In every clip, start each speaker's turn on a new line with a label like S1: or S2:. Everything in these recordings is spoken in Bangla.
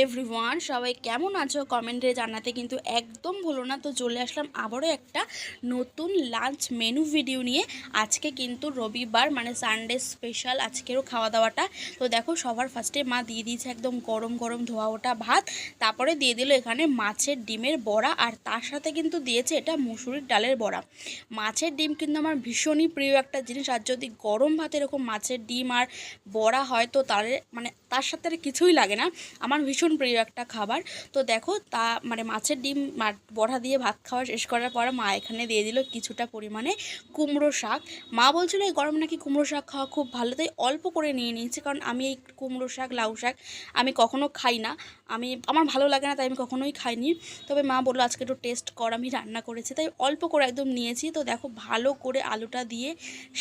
S1: এভরিওয়ান, সবাই কেমন আছো কমেন্টে জানাতে কিন্তু একদম ভুলো না। তো চলে আসলাম আবারও একটা নতুন লাঞ্চ মেনু ভিডিও নিয়ে। আজকে কিন্তু রবিবার, মানে সানডে স্পেশাল আজকেরও খাওয়া দাওয়াটা। তো দেখো, সবার ফার্স্টে মা দিয়ে দিয়েছে একদম গরম গরম ধোয়া ওঠা ভাত, তারপরে দিয়ে দিল এখানে মাছের ডিমের বড়া, আর তার সাথে কিন্তু দিয়েছে এটা মুসুরির ডালের বড়া। মাছের ডিম কিন্তু আমার ভীষণই প্রিয় একটা জিনিস, আর যদি গরম ভাতে এরকম মাছের ডিম আর বড়া হয় তো তার সাথে আর কিছুই লাগে না। আমার ভীষণ প্রিয় একটা খাবার। তো দেখো, মানে মাছের ডিম বড়া দিয়ে ভাত খাওয়া শেষ করার পর মা এখানে দিয়ে দিল কিছুটা পরিমাণে কুমড়ো শাক। মা বলছিল এই গরম নাকি কুমড়ো শাক খাওয়া খুব ভালো, তাই অল্প করে নিয়ে নিয়েছি, কারণ আমি এই কুমড়ো শাক লাউ শাক আমি কখনো খাই না, আমার ভালো লাগে না, তাই আমি কখনোই খাইনি। তবে মা বললো আজকে একটু টেস্ট কর, আমি রান্না করেছি, তাই অল্প করে একদম নিয়েছি। তো দেখো, ভালো করে আলুটা দিয়ে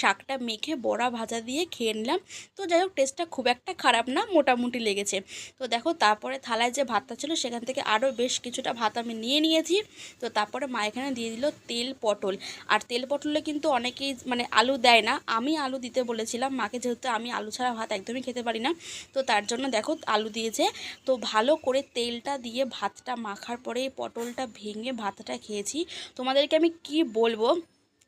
S1: শাকটা মেখে বড়া ভাজা দিয়ে খেয়ে নিলাম। তো যাই হোক, টেস্টটা খুব একটা খারাপ না, মোটামুটি লেগেছে। তো দেখো, তারপরে থালায় যে ভাতটা ছিল সেখান থেকে আরও বেশ কিছুটা ভাত আমি নিয়ে নিয়েছি। তো তারপরে মা এখানে দিয়ে দিল তেল পটল। আর তেল পটলে কিন্তু অনেকেই মানে আলু দেয় না, আমি আলু দিতে বলেছিলাম মাকে, যেহেতু আমি আলু ছাড়া ভাত একদমই খেতে পারি না। তো তার জন্য দেখো আলু দিয়েছে। তো ভালো করে তেলটা দিয়ে ভাতটা মাখার পরে পটলটা ভেঙে ভাতটা খেয়েছি। তোমাদেরকে আমি কি বলবো,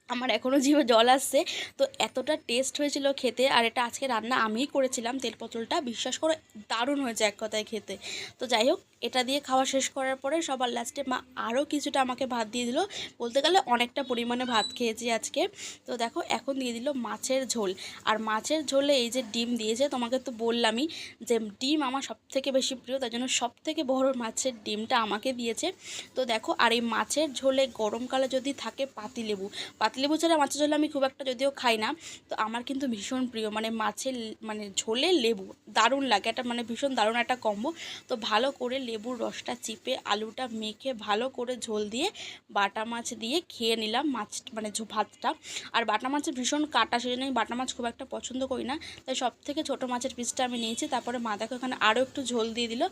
S1: আমার এখনও জিভে জল আসছে। তো এতটা টেস্ট হয়েছিল খেতে, আর এটা আজকে রান্না আমিই করেছিলাম। তেল পটলটা বিশ্বাস করো দারুণ হয়েছে এক কথায় খেতে। তো যাই হোক, এটা দিয়ে খাওয়া শেষ করার পরে সবার লাস্টে মা আরও কিছুটা আমাকে ভাত দিয়ে দিল। বলতে গেলে অনেকটা পরিমাণে ভাত খেয়েছি আজকে। তো দেখো, এখন দিয়ে দিল মাছের ঝোল। আর মাছের ঝোলে এই যে ডিম দিয়েছে, তোমাকে তো বললামই যে ডিম আমার সবথেকে বেশি প্রিয়, তার জন্য সবথেকে বড় মাছের ডিমটা আমাকে দিয়েছে। তো দেখো, আর এই মাছের ঝোলে গরমকালে যদি থাকে পাতিলেবু ছাড়া মাছের ঝোল আমি খুব একটা যদিও খাই না, তো আমার কিন্তু ভীষণ প্রিয়, মানে মাছের মানে ঝোলে লেবু দারুণ লাগে, এটা মানে ভীষণ দারুণ একটা কম্বো। তো ভালো করে লেবুর রসটা চিপে আলুটা মেখে ভালো করে ঝোল দিয়ে বাটা মাছ দিয়ে খেয়ে নিলাম মানে ভাতটা। আর বাটা মাছের ভীষণ কাটা, সেই জন্য আমি বাটা মাছ খুব একটা পছন্দ করি না, তাই সব থেকে ছোটো মাছের পিসটা আমি নিয়েছি। তারপরে মা দেখো এখানে আরও একটু ঝোল দিয়ে দিল,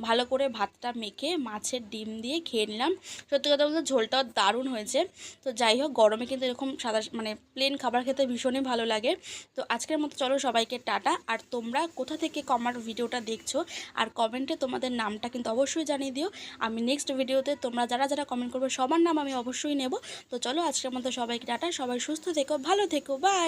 S1: ভালো করে ভাতটা মেখে মাছের ডিম দিয়ে খেয়ে নিলাম। সত্যি কথা বলতে ঝোলটাও দারুণ হয়েছে। তো যাই হোক, গরমে কিন্তু এরকম সাদা মানে প্লেন খাবার খেতে ভীষণই ভালো লাগে। তো আজকের মতো চলো, সবাইকে টাটা। আর তোমরা কোথা থেকে আমার ভিডিওটা দেখছো আর কমেন্টে তোমাদের নামটা কিন্তু অবশ্যই জানিয়ে দিও। আমি নেক্সট ভিডিওতে তোমরা যারা যারা কমেন্ট করবে সবার নাম আমি অবশ্যই নেব। তো চলো, আজকের মতো সবাইকে টাটা, সবাই সুস্থ থেকো, ভালো থেকো, বাই।